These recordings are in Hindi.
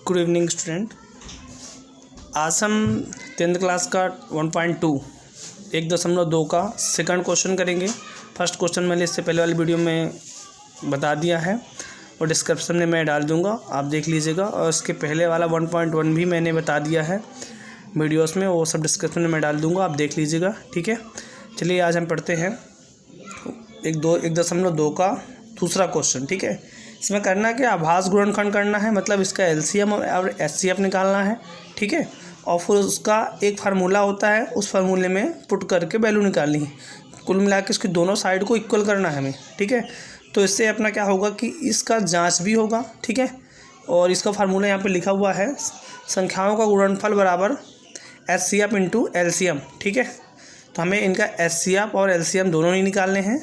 Good evening student. आज हम 10th क्लास का 1.2 1.2 का सेकंड क्वेश्चन करेंगे। फर्स्ट क्वेश्चन मैंने इससे पहले वाली वीडियो में बता दिया है और डिस्क्रिप्शन में मैं डाल दूंगा, आप देख लीजिएगा। और इसके पहले वाला 1.1 भी मैंने बता दिया है वीडियोस में, वो सब डिस्क्रिप्शन में मैं डाल दूंगा, आप देख लीजिएगा। ठीक है, चलिए आज हम पढ़ते हैं 1.2 का दूसरा क्वेश्चन। ठीक है, इसमें करना क्या, आभास गुणनखंड करना है, मतलब इसका एलसीएम और एचसीएफ निकालना है। ठीक है, और फिर उसका एक फार्मूला होता है, उस फार्मूले में पुट करके वैल्यू निकालनी है। कुल मिला के इसकी दोनों साइड को इक्वल करना है हमें। ठीक है, तो इससे अपना क्या होगा कि इसका जांच भी होगा। ठीक है, और इसका फार्मूला यहाँ पे लिखा हुआ है, संख्याओं का गुणनफल बराबर एचसीएफ इंटू एलसीएम। ठीक है, तो हमें इनका एचसीएफ और एलसीएम दोनों ही निकालने हैं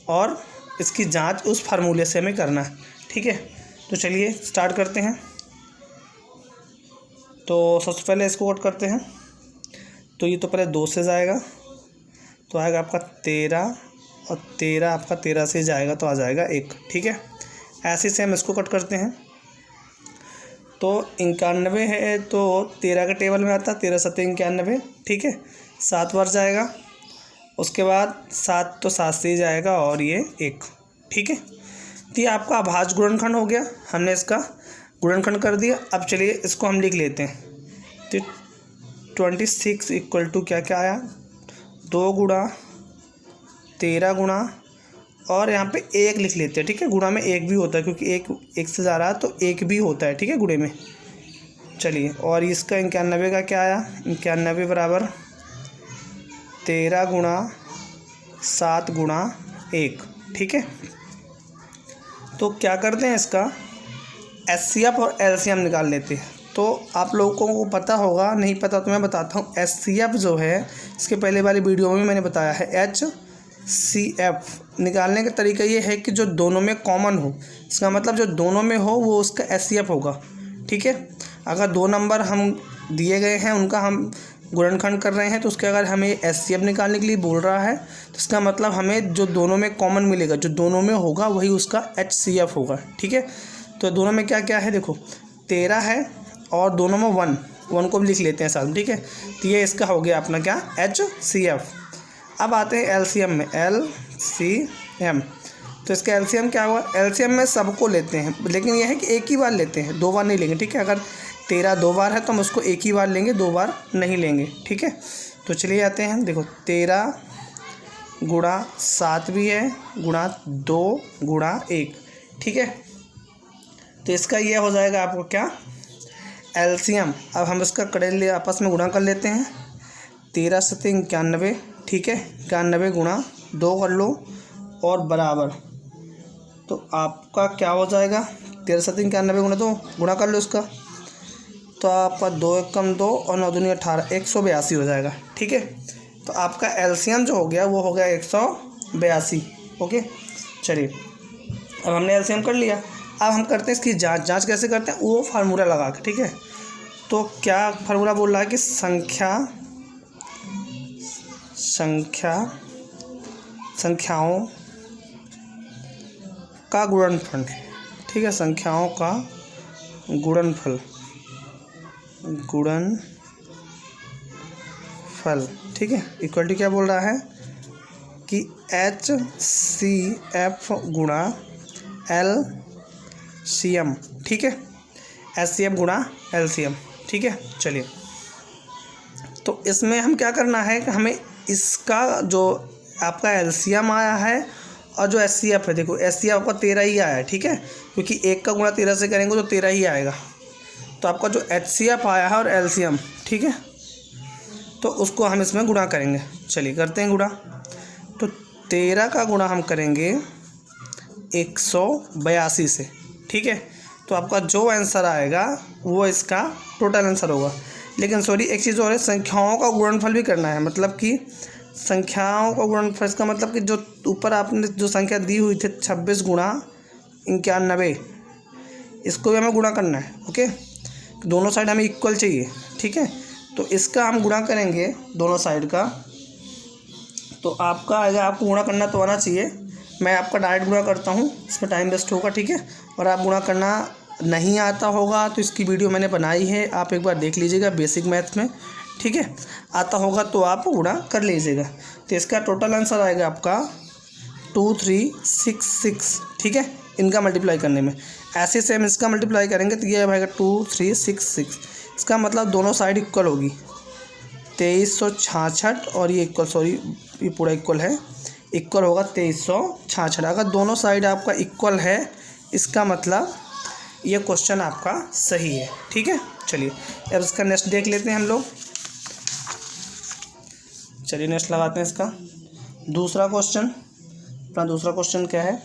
और इसकी जांच उस फार्मूले से हमें करना है। ठीक है, तो चलिए स्टार्ट करते हैं। तो सबसे पहले इसको कट करते हैं। तो ये तो पहले 2 से जाएगा तो आएगा आपका 13 और 13 आपका 13 से जाएगा तो आ जाएगा 1। ठीक है, ऐसे से हम इसको कट करते हैं। तो 91 है तो 13 के टेबल में आता है 13 7 91। ठीक है, 7 बार जाएगा, उसके बाद 7 तो 7 से ही जाएगा और ये 1। ठीक है, तो ये आपका अभाज्य गुणनखंड हो गया, हमने इसका गुणनखंड कर दिया। अब चलिए इसको हम लिख लेते हैं। तो 26 इक्वल टू क्या क्या आया, 2 गुणा 13 गुणा और यहाँ पे 1 लिख लेते हैं। ठीक है, गुणा में 1 भी होता है क्योंकि एक से जा रहा है तो 1 भी होता है। ठीक है, गुणे में। चलिए, और इसका 91 का क्या आया, 91 बराबर 13 गुणा 7 गुणा 1। ठीक है, तो क्या करते हैं, इसका एचसीएफ और एलसीएम निकाल लेते हैं। तो आप लोगों को पता होगा, नहीं पता तो मैं बताता हूँ। एचसीएफ जो है, इसके पहले वाली वीडियो में मैंने बताया है, एचसीएफ निकालने का तरीका ये है कि जो दोनों में कॉमन हो, इसका मतलब जो दोनों में हो वो उसका एचसीएफ होगा। ठीक है, अगर 2 नंबर हम दिए गए हैं, उनका हम गुणनखंड कर रहे हैं, तो उसके अगर हमें एचसीएफ निकालने के लिए बोल रहा है तो इसका मतलब हमें जो दोनों में कॉमन मिलेगा, जो दोनों में होगा वही उसका एचसीएफ होगा। ठीक है, तो दोनों में क्या क्या है देखो, 13 है और दोनों में 1 को भी लिख लेते हैं साथ में। ठीक है, तो ये इसका हो गया अपना क्या, एचसीएफ। अब आते हैं एलसीएम में, एलसीएम। तो इसका एलसीएम क्या हुआ, एलसीएम में सबको लेते हैं, लेकिन यह है कि एक ही बार लेते हैं, 2 बार नहीं लेंगे। ठीक है, अगर 13 2 बार है तो हम उसको एक ही बार लेंगे, 2 बार नहीं लेंगे। ठीक है, तो चलिए आते हैं, देखो 13 गुणा 7 भी है, गुणा 2 गुणा 1। ठीक है, तो इसका ये हो जाएगा आपको क्या, एलसीएम। अब हम इसका कड़े आपस में गुणा कर लेते हैं, 13 7 91। ठीक है, 91 गुणा 2 कर लो और बराबर, तो आपका क्या हो जाएगा, 13 7 91 गुणा 2 गुणा कर लो इसका, तो आपका 2 1 कम 2 और 9 दूनी 18, 182 हो जाएगा। ठीक है, तो आपका एलसीएम जो हो गया वो हो गया 182। ओके, चलिए अब हमने एलसीएम कर लिया। अब हम करते हैं इसकी जांच कैसे करते हैं, वो फार्मूला लगा के। ठीक है, तो क्या फार्मूला बोल रहा है कि संख्याओं का गुणनफल। ठीक है, संख्याओं का गुणनफल। ठीक है, इक्वल टू क्या बोल रहा है कि एचसीएफ गुणा एलसीएम। ठीक है, एचसीएफ गुणा एलसीएम। ठीक है, चलिए, तो इसमें हम क्या करना है कि हमें इसका जो आपका एलसीएम आया है और जो एचसीएफ है, देखो एचसीएफ आपका 13 ही आया है। ठीक है, क्योंकि 1 का गुणा 13 से करेंगे तो 13 ही आएगा। तो आपका जो एचसीएफ आया है और एलसीएम, ठीक है, तो उसको हम इसमें गुणा करेंगे। चलिए करते हैं गुणा। तो 13 का गुणा हम करेंगे 182 से। ठीक है, तो आपका जो आंसर आएगा वो इसका टोटल आंसर होगा। लेकिन सॉरी, एक चीज़ और है, संख्याओं का गुणनफल भी करना है, मतलब कि संख्याओं का गुणनफल, इसका मतलब कि जो ऊपर आपने जो संख्या दी हुई थी 26 गुणा 91, इसको भी हमें गुणा करना है। ओके, दोनों साइड हमें इक्वल चाहिए। ठीक है, तो इसका हम गुणा करेंगे दोनों साइड का, तो आपका आएगा, आपको गुणा करना तो आना चाहिए। मैं आपका डायरेक्ट गुणा करता हूँ, इसमें टाइम वेस्ट होगा। ठीक है, और आप गुणा करना नहीं आता होगा तो इसकी वीडियो मैंने बनाई है, आप एक बार देख लीजिएगा बेसिक मैथ्स में, ठीक है। आता होगा तो आप गुणा कर लीजिएगा। तो इसका टोटल आंसर आएगा आपका 2366, ठीक है, इनका मल्टीप्लाई करने में। ऐसे से हम इसका मल्टीप्लाई करेंगे तो ये आएगा 2366। इसका मतलब दोनों साइड इक्वल होगी, 2366 और ये इक्वल, सॉरी ये पूरा इक्वल है, इक्वल होगा 2366। अगर दोनों साइड आपका इक्वल है इसका मतलब ये क्वेश्चन आपका सही है, ठीक है। चलिए अब इसका नेक्स्ट देख लेते हैं हम लोग। चलिए नेक्स्ट लगाते हैं इसका दूसरा क्वेश्चन। अपना दूसरा क्वेश्चन क्या है,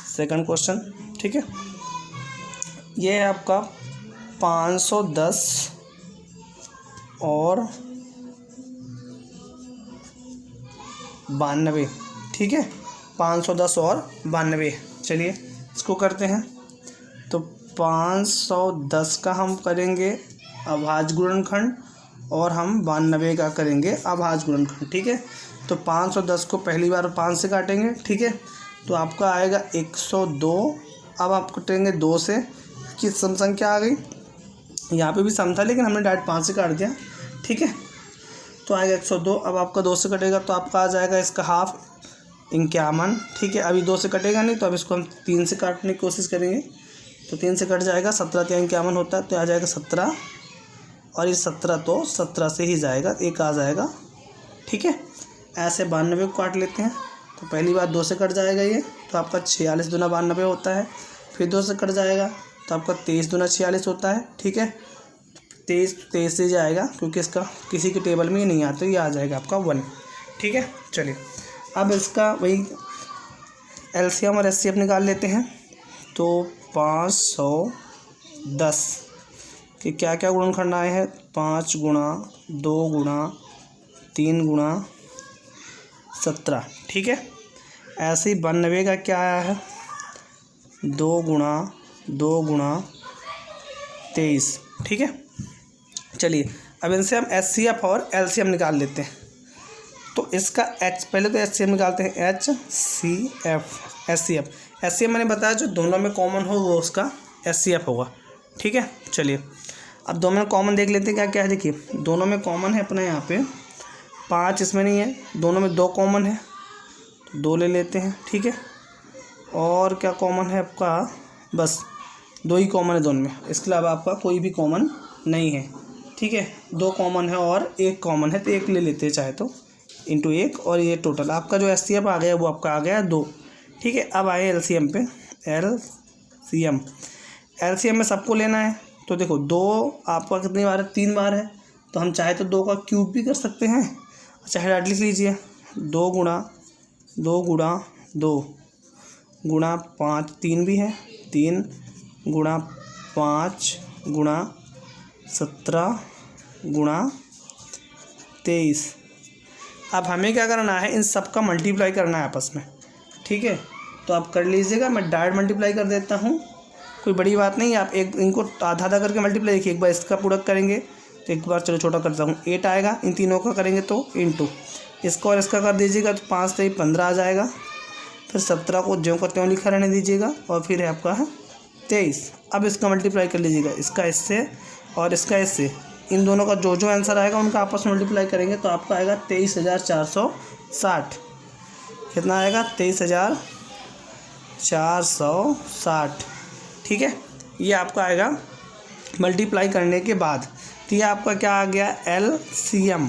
सेकंड क्वेश्चन, ठीक है। ये है आपका 510 और 92, ठीक है, 510 और 92। चलिए इसको करते हैं। तो 510 का हम करेंगे अभाज्य गुणनखंड और हम 92 का करेंगे अभाज्य गुणनखंड, ठीक है। तो 510 को पहली बार 5 से काटेंगे, ठीक है, तो आपका आएगा 102। अब आप कटेंगे 2 से, किस सम संख्या आ गई, यहाँ पे भी सम था लेकिन हमने डायरेक्ट 5 से काट दिया, ठीक है। तो आएगा 102। अब आपका 2 से कटेगा तो आपका आ जाएगा इसका हाफ 51, ठीक है। अभी 2 से कटेगा नहीं तो अब इसको हम 3 से काटने की कोशिश करेंगे। तो 3 से कट जाएगा, 17 या 51 होता है तो आ जाएगा 17, और ये 17 तो 17 से ही जाएगा, एक आ जाएगा, ठीक है। ऐसे 92 को काट लेते हैं। तो पहली बार 2 से कट जाएगा ये, तो आपका 46 दूना 92 होता है। फिर 2 से कट जाएगा तो आपका 23 दूना 46 होता है, ठीक है। 23 से जाएगा क्योंकि इसका किसी के टेबल में ही नहीं आता, ये आ जाएगा आपका 1, ठीक है। चलिए अब इसका वही एलसीएम और एचसीएफ निकाल लेते हैं। तो 510 कि क्या क्या गुणनखंड आए हैं, 5 गुणा 2 गुणा 3 गुणा 17, ठीक है। ऐसे ही 92 का क्या आया है, 2 गुणा 23, ठीक है। चलिए अब इनसे हम एचसीएफ और एलसीएम निकाल लेते हैं। तो इसका एच, पहले तो एचसीएफ निकालते हैं, एचसीएफ एचसीएफ मैंने बताया जो दोनों में कॉमन हो वो उसका एचसीएफ होगा, ठीक है। चलिए अब दोनों में कॉमन देख लेते हैं क्या क्या है। देखिए दोनों में कॉमन है अपना यहाँ पे 5 इसमें नहीं है, दोनों में 2 कॉमन है तो 2 ले लेते हैं, ठीक है। और क्या कॉमन है आपका, बस 2 ही कॉमन है दोनों में, इसके अलावा आपका कोई भी कॉमन नहीं है, ठीक है। 2 कॉमन है और 1 कॉमन है तो 1 ले लेते हैं चाहे तो, इंटू 1, और ये टोटल आपका जो एचसीएफ आ गया वो आपका आ गया 2, ठीक है। अब आए एलसीएम पे, एलसीएम में सबको लेना है। तो देखो 2 आपका कितनी बार है, 3 बार है, तो हम चाहे तो 2 का क्यूब भी कर सकते हैं, चाहे डायरेक्ट लिख लीजिए 2 गुणा 2 गुणा 5, 3 भी है, 3 गुणा 5 गुणा 17 गुणा 23। अब हमें क्या करना है, इन सब का मल्टीप्लाई करना है आपस में, ठीक है। तो आप कर लीजिएगा, मैं डायरेक्ट मल्टीप्लाई कर देता हूँ, कोई बड़ी बात नहीं। आप एक इनको आधा आधा करके मल्टीप्लाई, देखिए एक बार इसका प्रोडक्ट करेंगे तो एक बार चलो छोटा करता हूँ, 8 आएगा, इन तीनों का करेंगे तो इंटू इसका और इसका कर दीजिएगा तो 5 से 15 आ जाएगा। फिर 17 को ज्यों का त्यों लिखा रहने दीजिएगा, और फिर है आपका है 23। अब इसका मल्टीप्लाई कर लीजिएगा, इसका इससे और इसका इससे, इन दोनों का जो आंसर आएगा उनका आपस में मल्टीप्लाई करेंगे तो आपका आएगा 23,460। कितना आएगा, 23,460, ठीक है। ये आपका आएगा मल्टीप्लाई करने के बाद। तो ये आपका क्या आ गया, एलसीएम।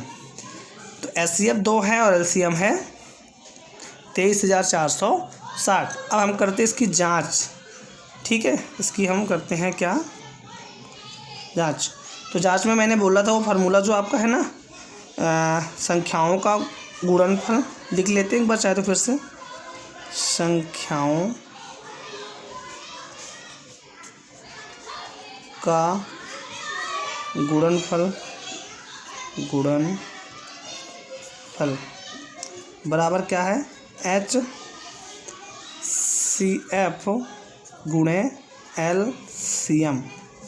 तो एचसीएफ 2 है और एलसीएम है 23,460। अब हम करते हैं इसकी जांच, ठीक है। इसकी हम करते हैं क्या, जांच। तो जांच में मैंने बोला था वो फार्मूला जो आपका है ना, संख्याओं का गुणनफल लिख लेते हैं एक बार चाहे तो फिर से, संख्याओं का गुणनफल बराबर क्या है, HCF गुणे LCM,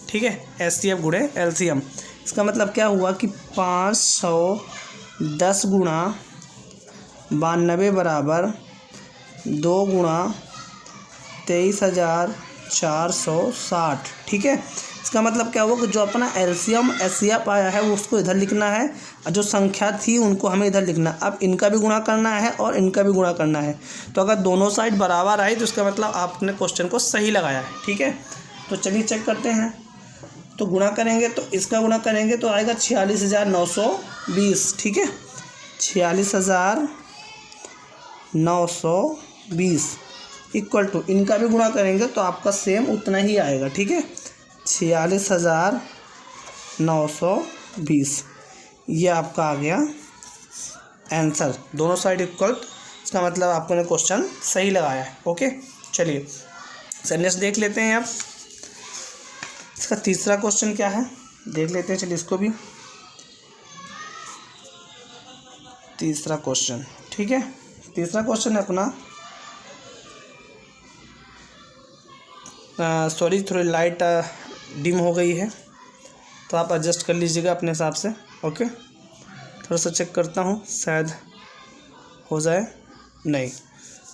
ठीक है। HCF गुणे LCM, इसका मतलब क्या हुआ कि 510 गुणा 92 बराबर 2 गुणा 23,460 460। ठीक है, इसका मतलब क्या हुआ कि जो अपना एलसीएम एचसीएफ आया है वो उसको इधर लिखना है, और जो संख्या थी उनको हमें इधर लिखना है। अब इनका भी गुणा करना है और इनका भी गुणा करना है। तो अगर दोनों साइड बराबर आई तो इसका मतलब आपने क्वेश्चन को सही लगाया है। ठीक है, तो चलिए चेक करते हैं। तो गुणा करेंगे तो इसका गुणा करेंगे तो आएगा 46,920। ठीक है, 46,920 इक्वल टू इनका भी गुणा करेंगे तो आपका सेम उतना ही आएगा। ठीक है, 46,920 ये आपका आ गया आंसर। दोनों साइड इक्वल, इसका मतलब आपने क्वेश्चन सही लगाया है। ओके, चलिए सर नेक्स्ट देख लेते हैं। अब इसका तीसरा क्वेश्चन क्या है देख लेते हैं। चलिए इसको भी तीसरा क्वेश्चन। ठीक है, तीसरा क्वेश्चन है अपना, सॉरी थोड़ी लाइट डिम हो गई है तो आप एडजस्ट कर लीजिएगा अपने हिसाब से। ओके, थोड़ा सा चेक करता हूँ शायद हो जाए। नहीं,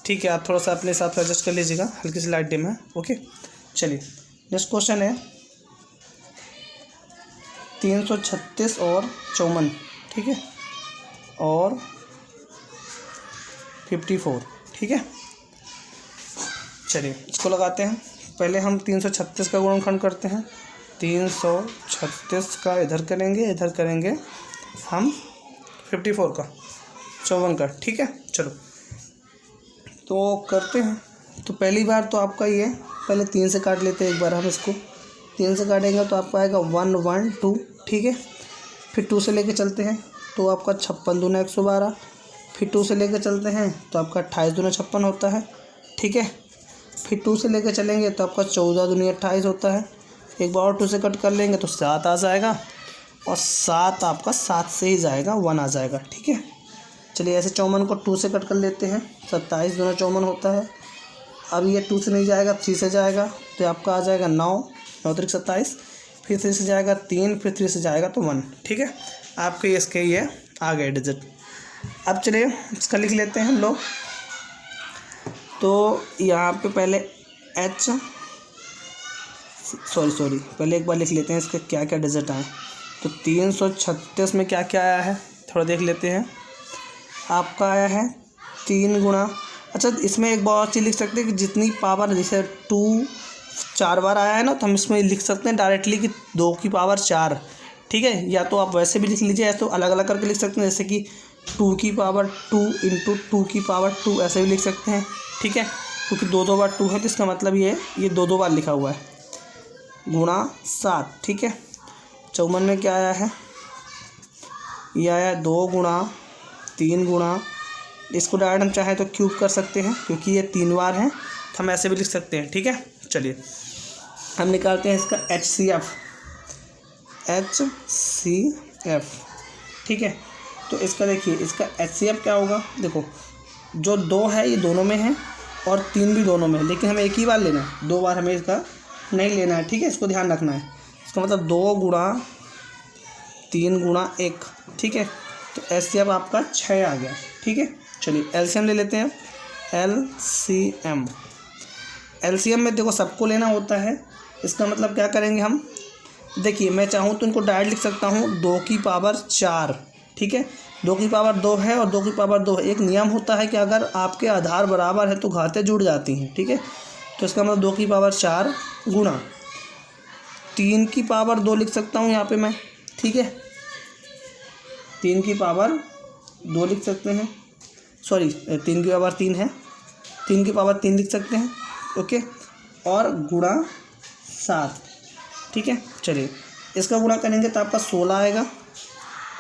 ठीक है, आप थोड़ा सा अपने हिसाब से एडजस्ट कर लीजिएगा, हल्की सी लाइट डिम है। ओके, चलिए नेक्स्ट क्वेश्चन है 336 और 54। ठीक है, और 54। ठीक है, चलिए इसको लगाते हैं। पहले हम 336 का गुणनखंड करते हैं। 336 का इधर करेंगे हम 54 का, 54 का। ठीक है, चलो तो करते हैं। तो पहली बार तो आपका ये पहले 3 से काट लेते हैं। एक बार हम इसको 3 से काटेंगे तो आपका आएगा 1 1 2। ठीक है, फिर 2 से लेके चलते हैं तो आपका 56 दूना 112। फिर 2 से लेके चलते हैं तो आपका 28 दूना 56 होता है। ठीक है, फिर 2 से लेके चलेंगे तो आपका 14 दूनी 28 होता है। एक बार और 2 से कट कर लेंगे तो 7 आ जाएगा, और 7 आपका 7 से ही जाएगा, 1 आ जाएगा। ठीक है, चलिए ऐसे 54 को 2 से कट कर लेते हैं। 27 दूना 54 होता है। अब ये 2 से नहीं जाएगा, 3 से जाएगा तो आपका आ जाएगा 9, 9 3 27। फिर 3 से जाएगा 3, फिर 3 से जाएगा तो 1। ठीक है, आपके इसके ये आ गए डिजिट। अब चलिए इसका लिख लेते हैं हम लोग। तो यहाँ पे पहले पहले एक बार लिख लेते हैं इसके क्या क्या डिजिट आए। तो 336 में क्या क्या आया है थोड़ा देख लेते हैं। आपका आया है 3 गुणा, अच्छा इसमें एक बार और चीज़ लिख सकते हैं कि जितनी पावर, जैसे 2 4 बार आया है ना, तो हम इसमें लिख सकते हैं डायरेक्टली कि 2 की पावर 4। ठीक है, या तो आप वैसे भी लिख लीजिए, या तो अलग अलग करके लिख सकते हैं, जैसे कि 2 की पावर 2 इंटू 2 की पावर 2 ऐसे भी लिख सकते हैं। ठीक है, क्योंकि 2 बार 2 है तो इसका मतलब ये 2 बार लिखा हुआ है, गुणा 7। ठीक है, 54 में क्या आया है, ये आया 2 गुणा 3 गुणा, इसको डायरेक्ट हम चाहें तो क्यूब कर सकते हैं क्योंकि ये 3 बार है, तो हम ऐसे भी लिख सकते हैं। ठीक है, चलिए हम निकालते हैं इसका HCF। ठीक है, तो इसका देखिए इसका HCF क्या होगा। देखो जो 2 है ये दोनों में है और 3 भी दोनों में है, लेकिन हमें एक ही बार लेना है, 2 बार हमें इसका नहीं लेना है। ठीक है, इसको ध्यान रखना है। इसका मतलब 2 गुणा 3 गुणा 1। ठीक है, तो HCF आपका 6 आ गया। ठीक है, चलिए LCM ले लेते हैं। LCM में देखो सबको लेना होता है। इसका मतलब क्या करेंगे हम, देखिए मैं चाहूँ तो इनको डायरेक्ट लिख सकता हूँ 2 की पावर 4। ठीक है, 2 की पावर 2 है और 2 की पावर 2 है। एक नियम होता है कि अगर आपके आधार बराबर है तो घातें जुड़ जाती हैं। ठीक है, तो इसका मतलब 2 की पावर 4 गुणा 3 की पावर 2 लिख सकता हूँ यहाँ पे मैं। ठीक है, 3 की पावर 2 लिख सकते हैं, सॉरी 3 की पावर 3 है, 3 की पावर 3 लिख सकते हैं। ओके, और गुणा 7। ठीक है, चलिए इसका गुणा करेंगे तो आपका 16 आएगा।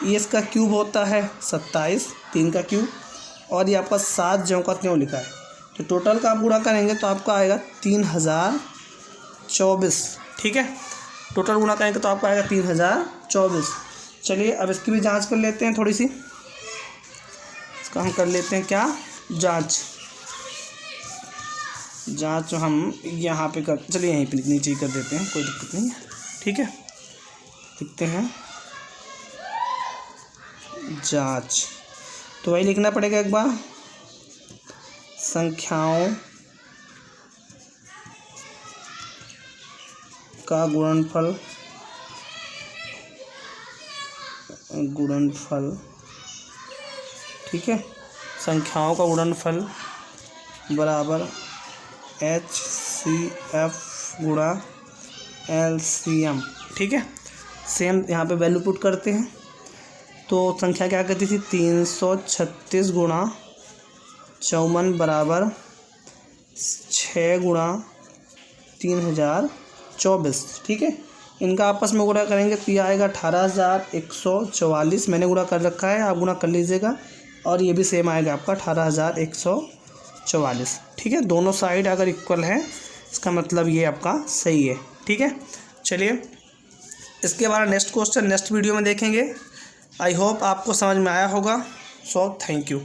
ये इसका क्यूब होता है 27, 3 का क्यूब, और ये आपका 7 ज्यों का त्यों लिखा है। तो टोटल का आप गुणा करेंगे तो आपका आएगा 3024। ठीक है, टोटल गुणा करेंगे तो आपका आएगा 3024। चलिए अब इसकी भी जांच कर लेते हैं थोड़ी सी। इसका हम कर लेते हैं क्या, जांच हम यहाँ पे कर, चलिए यहीं पे नीचे ही कर देते हैं, कोई दिक्कत नहीं है। ठीक है, लिखते हैं जांच, तो वही लिखना पड़ेगा एक बार, संख्याओं का गुणनफल ठीक है, संख्याओं का गुणनफल बराबर HCF गुणा LCM। ठीक है, सेम यहाँ पे वैल्यू पुट करते हैं। तो संख्या क्या कहती थी, 336 गुणा 54 बराबर 6 गुणा 3024। ठीक है, इनका आपस में गुणा करेंगे तो यह आएगा 18,144। मैंने गुणा कर रखा है, आप गुणा कर लीजिएगा। और ये भी सेम आएगा आपका 18,144। ठीक है, दोनों साइड अगर इक्वल है इसका मतलब ये आपका सही है। ठीक है, चलिए इसके बाद नेक्स्ट क्वेश्चन नेक्स्ट वीडियो में देखेंगे। आई होप आपको समझ में आया होगा। So thank you.